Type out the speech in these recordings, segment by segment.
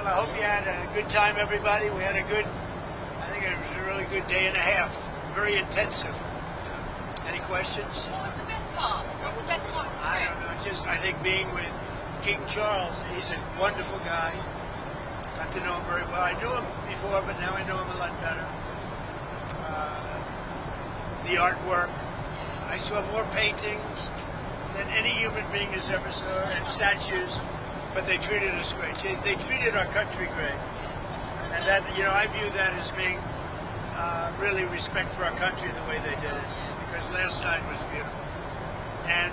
Well, I hope you had a good time, everybody. We had I think it was a really good day and a half. Very intensive. Any questions? What was the best part? What was the best part of the trip? I don't know. I think being with King Charles, he's a wonderful guy. Got to know him very well. I knew him before, but now I know him a lot better. The artwork. I saw more paintings than any human being has ever saw, and statues. But they treated us great. They treated our country great. And that, I view that as being really respect for our country the way they did it. Because last night was beautiful. And,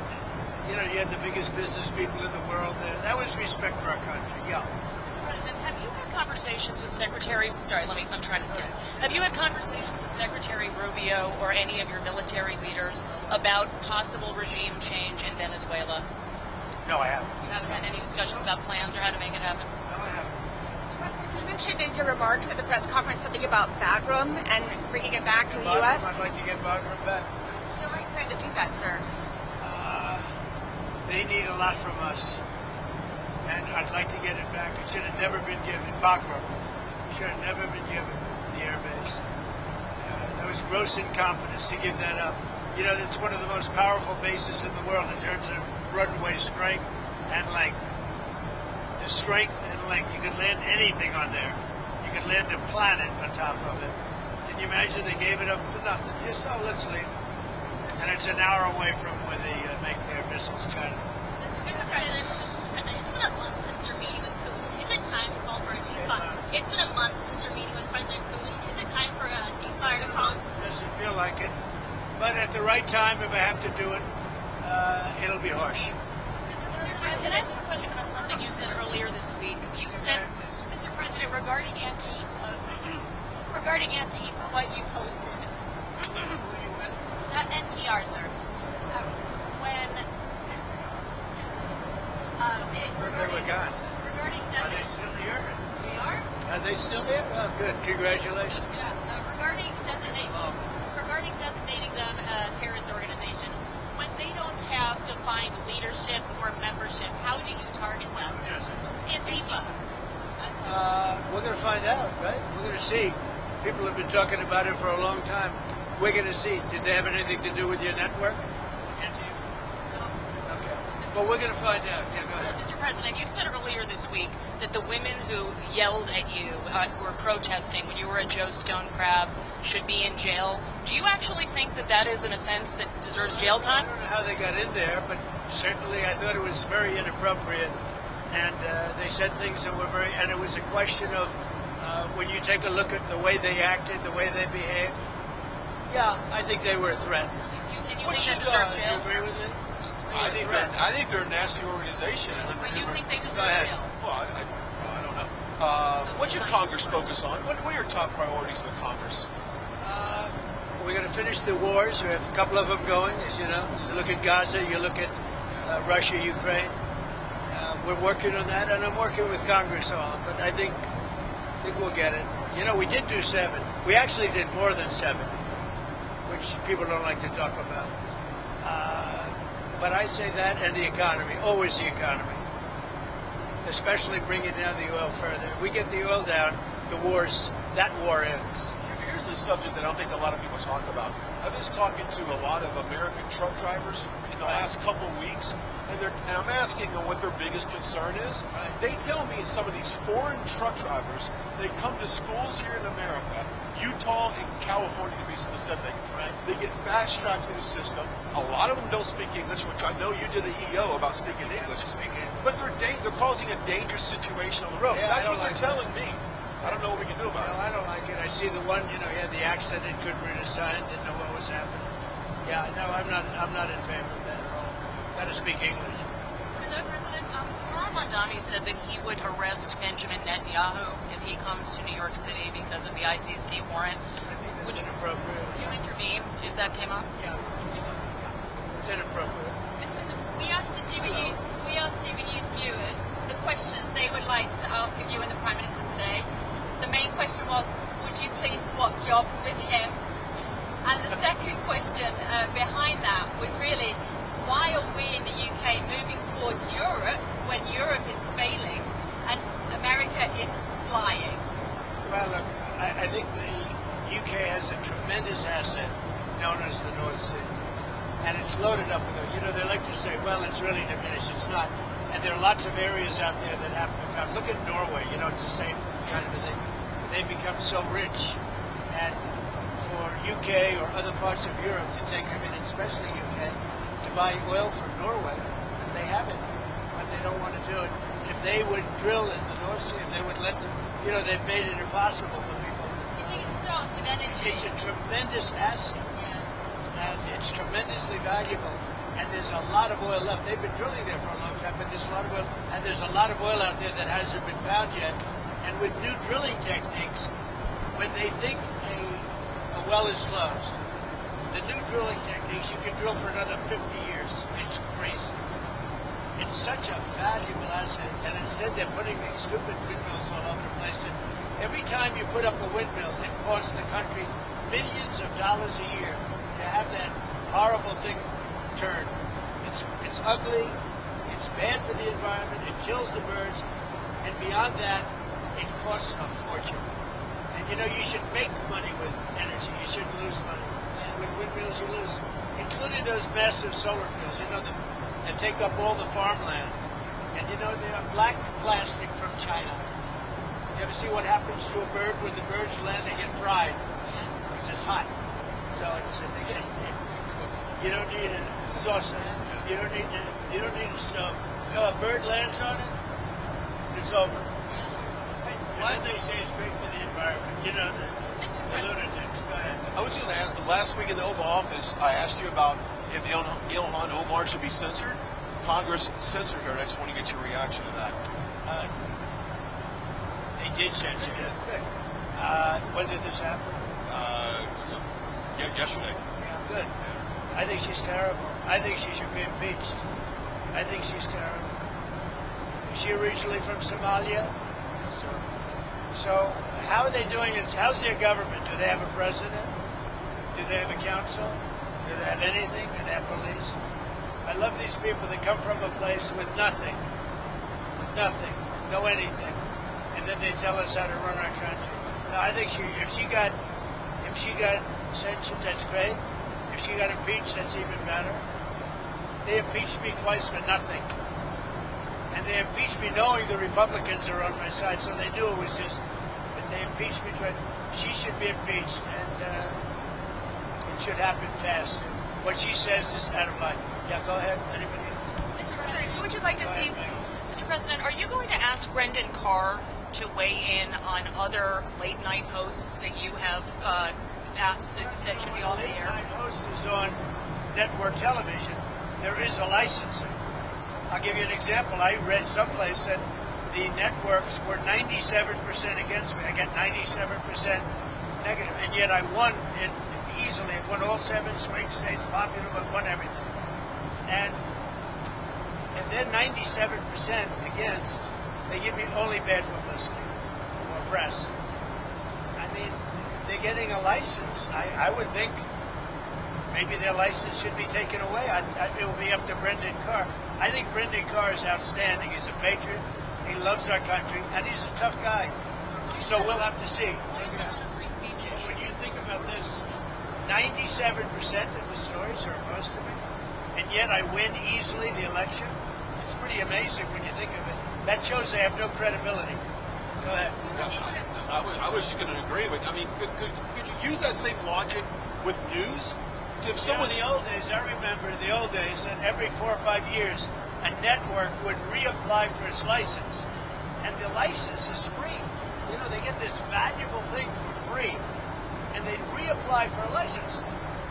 you had the biggest business people in the world there. That was respect for our country, yeah. Mr. President, have you had conversations with Have you had conversations with Secretary Rubio or any of your military leaders about possible regime change in Venezuela? No, I haven't. You haven't had any discussions about plans or how to make it happen? No, I haven't. Mr. President, you mentioned in your remarks at the press conference something about Bagram and bringing it back to the U.S. I'd like to get Bagram back. Do you plan to do that, sir? They need a lot from us, and I'd like to get it back. It should have never been given. Bagram should have never been given the air base. That was gross incompetence to give that up. It's one of the most powerful bases in the world in terms of runway strength and length. The strength and length. You could land anything on there. You could land a planet on top of it. Can you imagine they gave it up for nothing? Just, let's leave. And it's an hour away from where they make their missiles, China. Mr. President, it's been a month since you're meeting with Putin. Is it time to call for a ceasefire? It's been a month since you're meeting with President Putin. Is it time for a ceasefire to call? Doesn't feel like it. But at the right time, if I have to do it, it'll be harsh. Mr. President, I have a question on something you said earlier this week. You said, Mr. President, regarding Antifa, what you posted. NPR, sir. They were gone. Regarding Are they still here? They are? Are they still here? Oh, good. Congratulations. Regarding designating them a terrorist organization, when they don't have defined leadership or membership, how do you target them? Who doesn't? Antifa. We're going to find out, right? We're going to see. People have been talking about it for a long time. We're going to see. Did they have anything to do with your network? Okay. But we're going to find out. Yeah, go ahead. Mr. President, you said earlier this week that the women who yelled at you, who were protesting when you were at Joe Stone Crab, should be in jail. Do you actually think that that is an offense that deserves jail time? I don't know how they got in there, but certainly I thought it was very inappropriate. And they said things that were and it was a question of when you take a look at the way they acted, the way they behaved. Yeah, I think they were a threat. You think that deserves jail? You agree with me? I think they're a nasty organization. But you think they deserve jail? Well, I don't know. What should Congress focus on? What are your top priorities with Congress? We're going to finish the wars. We have a couple of them going, as you know. You look at Gaza, you look at Russia, Ukraine. We're working on that, and I'm working with Congress on. But I think we'll get it. We did do 7. We actually did more than 7, which people don't like to talk about. But I'd say that and the economy, always the economy, especially bringing down the oil further. If we get the oil down, that war ends. Here's a subject that I don't think a lot of people talk about. I've been talking to a lot of American truck drivers in the last couple of weeks, and I'm asking them what their biggest concern is. Right. They tell me some of these foreign truck drivers, they come to schools here in America, Utah and California to be specific. Right. They get fast-tracked through the system. A lot of them don't speak English, which I know you did an EO about speaking English. But they're causing a dangerous situation on the road. Yeah, That's what they're telling me. I don't know what we can do about it. I don't like it. I see the one, he had the accident, couldn't read a sign, didn't know what was happening. Yeah, no, I'm not in favor of that at all. Got to speak English. So, President, Salam Mandani said that he would arrest Benjamin Netanyahu if he comes to New York City because of the ICC warrant. I think that's inappropriate. Would you intervene if that came up? Yeah. It's inappropriate. Mr. President, we asked GBU's viewers the questions they would like to ask of you and the Prime Minister today. The main question was, would you please swap jobs with him? And the second question behind that was really, why are we in the UK moving towards Europe when Europe is failing and America is And there are lots of areas out there that haven't been found. Look at Norway, it's the same kind of a thing. They've become so rich. And for UK or other parts of Europe to take everything, especially UK, to buy oil from Norway, and they haven't, but they don't want to do it. If they would drill in the North Sea, if they would let them, they've made it impossible for people. Do you think it starts with energy? It's a tremendous asset. And it's tremendously valuable. And there's a lot of oil left. They've been drilling there for a long time, but there's a lot of oil. And there's a lot of oil out there that hasn't been found yet. And with new drilling techniques, when they think a well is closed, the new drilling techniques, you can drill for another 50 years. It's crazy. It's such a valuable asset. And instead they're putting these stupid windmills all over the place. And every time you put up a windmill, it costs the country millions of dollars a year to have that horrible thing turn. It's ugly, it's bad for the environment, it kills the birds, and beyond that, it costs a fortune. And you should make money with energy, you shouldn't lose money. With windmills you lose, including those massive solar fields, that take up all the farmland. And they're black plastic from China. You ever see what happens to a bird when the birds land? They get fried, because it's hot. So you don't need a saucer. You don't need a stove. A bird lands on it, it's over. And then they say it's great for the environment. The lunatics. Go ahead. I was going to ask, last week in the Oval Office, I asked you about if Ilhan Omar should be censored. Congress censored her. I just want to get your reaction to that. They did censor her. Good. When did this happen? Yesterday. Yeah, good. I think she's terrible. I think she should be impeached. I think she's terrible. Is she originally from Somalia? Yes, sir. So how are they doing it? How's their government? Do they have a president? Do they have a council? Do they have anything? Do they have police? I love these people that come from a place with nothing, no anything, and then they tell us how to run our country. No, I think if she got censored, that's great. If she got impeached, that's even better. They impeached me twice for nothing. And they impeached me knowing the Republicans are on my side, so they knew it was just, but they impeached me twice. She should be impeached, and it should happen fast. What she says is out of line. Yeah, go ahead. Anybody else? Mr. President, Who would you like to see? Mr. President, are you going to ask Brendan Carr to weigh in on other late-night hosts that you have said should be off the air? Late-night host is on network television. There is a licensing. I'll give you an example. I read someplace that the networks were 97% against me. I got 97% negative, and yet I won it easily. I won all 7 swing states, popular, I won everything. And if they're 97% against, they give me only bad publicity or press. I mean, they're getting a license. I would think maybe their license should be taken away. It will be up to Brendan Carr. I think Brendan Carr is outstanding. He's a patriot. He loves our country, and he's a tough guy. So we'll have to see. Free speech issue. When you think about this, 97% of the stories are opposed to me, and yet I win easily the election. It's pretty amazing when you think of it. That shows they have no credibility. Go ahead. I was just going to agree with. I mean, could you use that same logic with news? If someone in the old days, I remember in the old days that every 4 or 5 years, a network would reapply for its license, and the license is free. You know, they get this valuable thing for free, and they'd reapply for a license.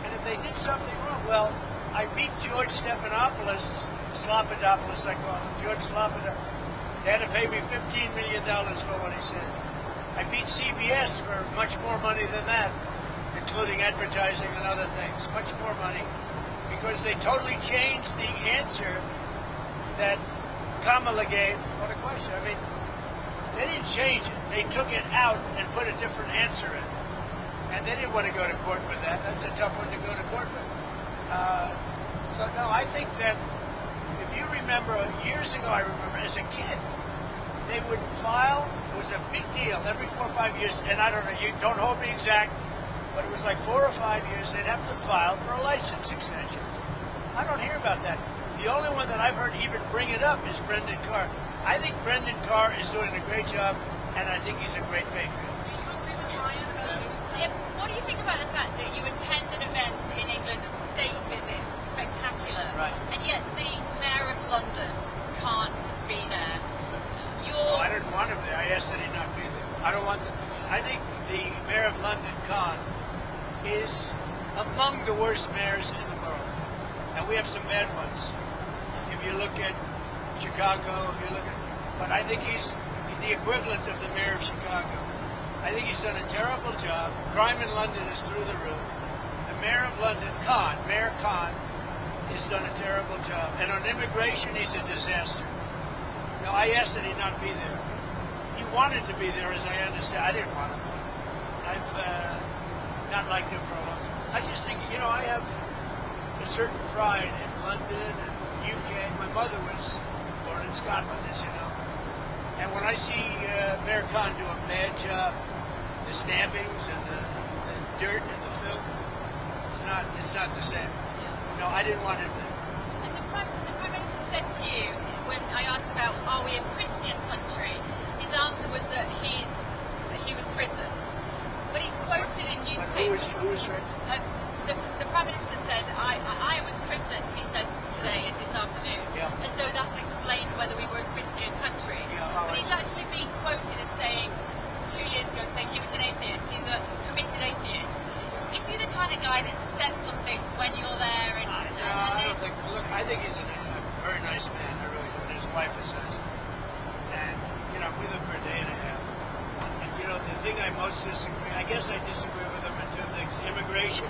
And if they did something wrong, well, I beat George Stephanopoulos, Slopadopoulos, I call him, George Slopadopoulos. They had to pay me $15 million for what he said. I beat CBS for much more money than that, including advertising and other things, much more money, because they totally changed the answer that Kamala gave on a question. I mean, they didn't change it. They took it out and put a different answer in. And they didn't want to go to court with that. That's a tough one to go to court with. So, no, I think that if you remember, years ago, I remember, as a kid, they would file, it was a big deal, every 4 or 5 years, and I don't know, you don't hold me exact, but it was like 4 or 5 years, they'd have to file for a license extension. I don't hear about that. The only one that I've heard even bring it up is Brendan Carr. I think Brendan Carr is doing a great job, and I think he's a great patriot. What do you think about the fact that you attend an event in England, a state visit, spectacular, Right. and yet the Mayor of London can't be there? Oh, I didn't want him there. I asked that he not be there. I don't want. I think the Mayor of London, Khan, is among the worst mayors in the world, and we have some bad ones. If you look at Chicago, but I think he's the equivalent of the Mayor of Chicago. I think he's done a terrible job. Crime in London is through the roof. The Mayor of London, Mayor Khan, has done a terrible job. And on immigration, he's a disaster. No, I asked that he not be there. He wanted to be there, as I understand. I didn't want him. I've not liked him for a long time. I just think, I have a certain pride in London and UK. My mother was born in Scotland, as you know. And when I see Mayor Khan do a bad job, the stabbings and the dirt and the filth, it's not the same. No, I didn't want him there. And the Prime Minister said to you, when I asked about, are we a Christian country, his answer was that he was christened. But he's quoted in newspapers. Who was right? The Prime Minister said, I was christened, he said today, this afternoon, as though that explained whether we were a Christian country. But he's actually been quoted as saying, 2 years ago, saying he was an atheist. He's a committed atheist. Is he the kind of guy that says something when you're there? I don't think. Look, I think he's a very nice man. I really do. And his wife is nice. And we lived for a day and a half. And the thing I most disagree, I guess I disagree with him on two things: immigration,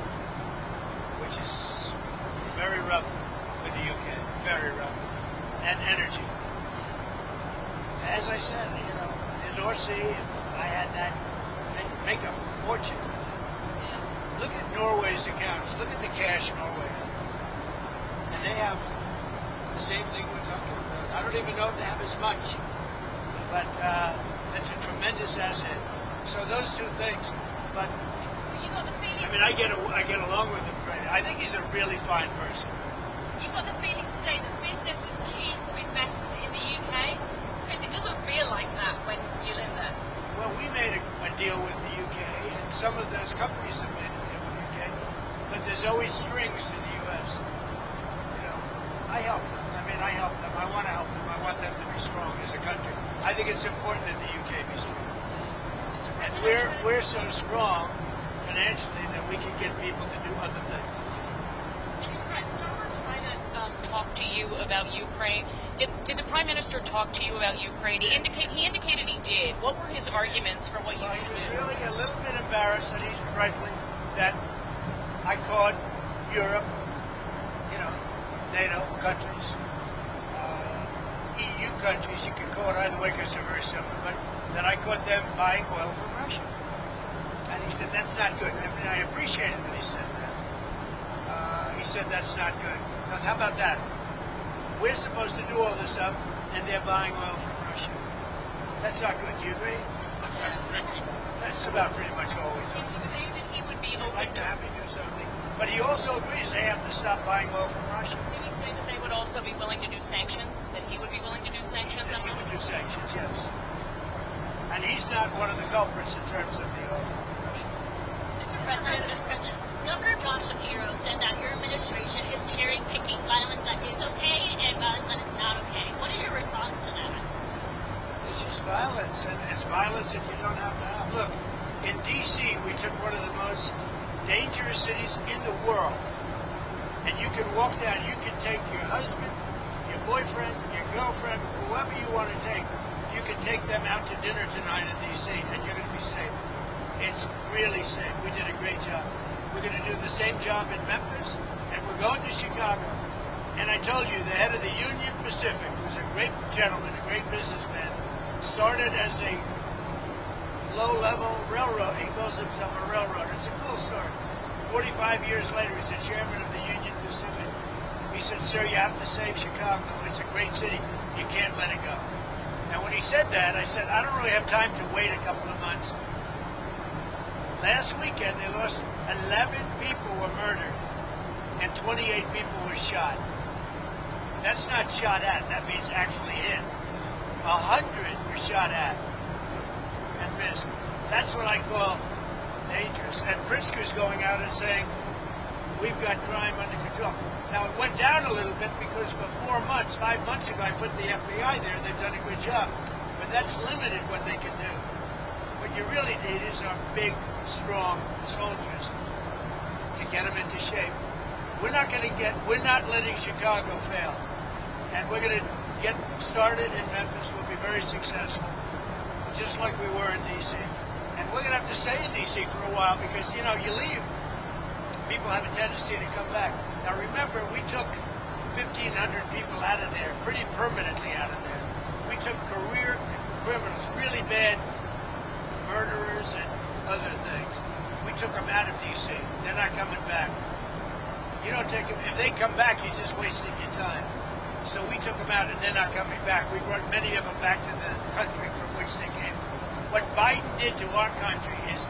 which is very rough for the UK, very rough, and energy. As I said, the North Sea. If I had that, I'd make a fortune with it. Look at Norway's accounts. Look at the cash Norway has. And they have the same thing we're talking about. I don't even know if they have as much. But that's a tremendous asset. So those two things. But you got the feeling. I get along with him great. I think he's a really fine person. You got the feeling today that business is keen to invest in the UK? Because it doesn't feel like that when you live there. Well, we made a deal with the UK, and some of those companies have made a deal with the UK, but there's always strings to the US. I help them. I help them. I want to help them. I want them to be strong as a country. I think it's important that the UK be strong. And we're so strong financially that we can get people to do other things. Mr. President, we're trying to talk to you about Ukraine. Did the Prime Minister talk to you about Ukraine? He indicated he did. What were his arguments for what you should do? He was really a little bit embarrassed, and he's rightfully, that I called Europe, NATO countries, EU countries, you can call it either way because they're very similar, but that I caught them buying oil from Russia. And he said, that's not good. I appreciated that he said that. He said, that's not good. Now, how about that? We're supposed to do all this stuff, and they're buying oil from Russia. That's not good. Do you agree? That's about pretty much all we do. Did he say that he would be open I'd like to have to do something. But he also agrees they have to stop buying oil from Russia. Did he say that they would also be willing to do sanctions? That he would be willing to do sanctions? He would do sanctions, yes. And he's not one of the culprits in terms of the oil from Russia. Mr. President, Governor Josh Shapiro said that your administration is cherry-picking violence that is okay and violence that is not okay. What is your response to that? It's just violence, and it's violence that you don't have to have. Look, in D.C., we took one of the most dangerous cities in the world, and you can walk down, you can take your husband, your boyfriend, your girlfriend, whoever you want to take, you can take them out to dinner tonight in D.C., and you're going to be safe. It's really safe. We did a great job. We're going to do the same job in Memphis, and we're going to Chicago. And I told you, the head of the Union Pacific, who's a great gentleman, a great businessman, started as a low-level railroad. He calls himself a railroader. It's a cool story. 45 years later, he's the chairman of the Union Pacific. He said, sir, you have to save Chicago. It's a great city. You can't let it go. And when he said that, I said, I don't really have time to wait a couple of months. Last weekend, they lost 11 people were murdered and 28 people were shot. That's not shot at. That means actually hit. 100 were shot at and missed. That's what I call dangerous. And Pritzker's going out and saying, we've got crime under control. Now, it went down a little bit because for 4 months, 5 months ago, I put the FBI there. They've done a good job. But that's limited what they can do. What you really need is our big, strong soldiers to get them into shape. We're not letting Chicago fail. And we're going to get started in Memphis. We'll be very successful, just like we were in D.C. And we're going to have to stay in D.C. for a while because, you leave. People have a tendency to come back. Now, remember, we took 1,500 people out of there, pretty permanently out of there. We took career criminals, really bad murderers and other things. We took them out of D.C. They're not coming back. You don't take them. If they come back, you're just wasting your time. So we took them out, and they're not coming back. We brought many of them back to the country from which they came. What Biden did to our country is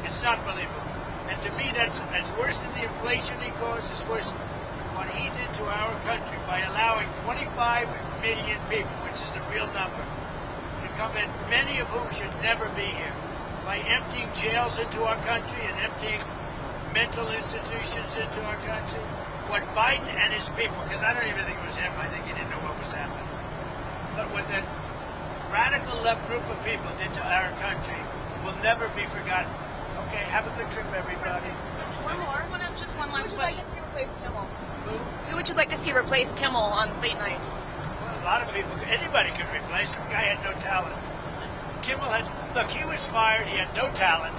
it's not believable. And to me, that's worse than the inflation he caused. It's worse what he did to our country by allowing 25 million people, which is the real number, to come in, many of whom should never be here, by emptying jails into our country and emptying mental institutions into our country. What Biden and his people, because I don't even think it was him, I think he didn't know what was happening, but what that radical left group of people did to our country will never be forgotten. Okay, have a good trip, everybody. One more. Just one last Who would you like to question. see replace Kimmel? Who? Who would you like to see replace Kimmel on late night? Well, a lot of people, anybody could replace him. The guy had no talent. Kimmel he was fired, he had no talent.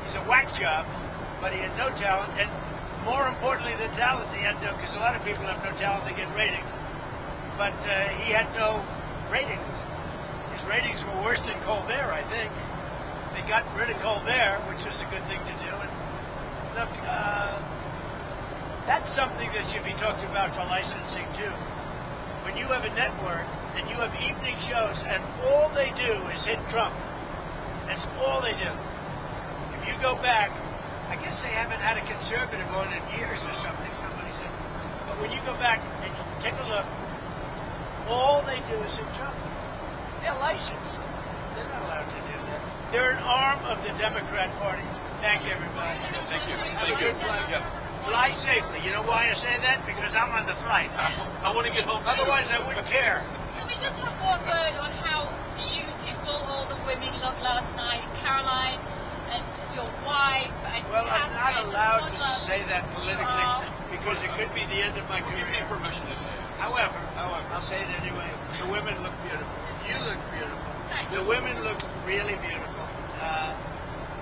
He's a whack job, but he had no talent. And more importantly than talent, he had no, because a lot of people have no talent, they get ratings. But he had no ratings. His ratings were worse than Colbert, I think. They got rid of Colbert, which was a good thing to do. And look, that's something that should be talked about for licensing too. When you have a network and you have evening shows and all they do is hit Trump, that's all they do. If you go back, I guess they haven't had a conservative on in years or something, somebody said. But when you go back and you take a look, all they do is hit Trump. They're licensed. They're not allowed to do that. They're an arm of the Democrat Party. Thank you, everybody. Thank you. Have a Thank you. good flight. Yeah. Fly safely. You know why I say that? Because I'm on the flight. I want to get home. Otherwise, I wouldn't care. Can we just have one word on how beautiful all the women looked last night? Caroline and your wife and Well, I'm not Catherine, allowed the to one say that love. politically You are. because it could be the end of my Give me career. permission to say it. However, However. I'll say it anyway. The women look beautiful. You look beautiful. Thank The women look really beautiful.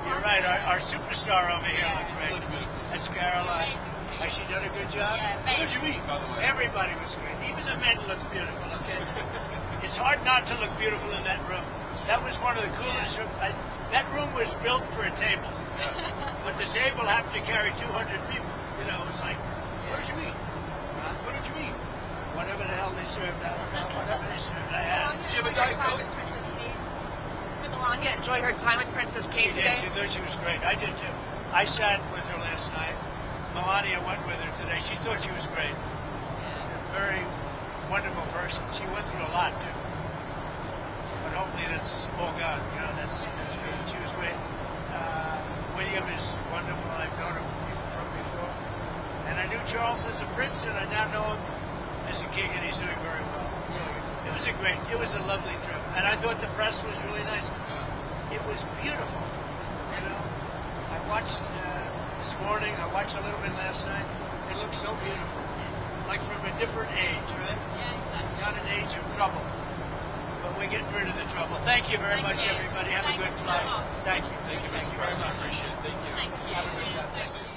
You're right. Our superstar over here looked You great. look beautiful. That's Caroline. Amazing too. Has she done a good job? Yeah, What did amazing. you eat, by the way? Everybody was great. Even the men looked beautiful. Okay. It's hard not to look beautiful in that room. That was one of the coolest rooms. That room was built for a table, but the table happened to carry 200 people. You know, it was like, What did you eat? What did you eat? whatever the hell they served. I don't know. Whatever they served, I had. Do you have a Diet Time Coke? with Princess Kate. Did Melania enjoy her time with Princess Kate Yeah, today? she thought she was great. I did too. I sat with her last night. Melania went with her today. She thought she was great. A very wonderful person. She went through a lot too. But hopefully that's all gone. You know, that's good. She was great. William is wonderful. I've known him from before. And I knew Charles as a prince, and I now know him as a king, and he's doing very well. Really. It was a lovely trip. And I thought the press was really nice. It was beautiful. You know, I watched this morning. I watched a little bit last night. It looks so beautiful, like from a different age, right? Yeah, exactly. Not an age of trouble, but we're getting rid of the trouble. Thank you very Thank much, you. everybody. Have Thank a good you so flight. much. Thank you. Thank you, Thank Mr. you very President. I much. appreciate it. Thank you. Thank you. Have a good job. Thank you.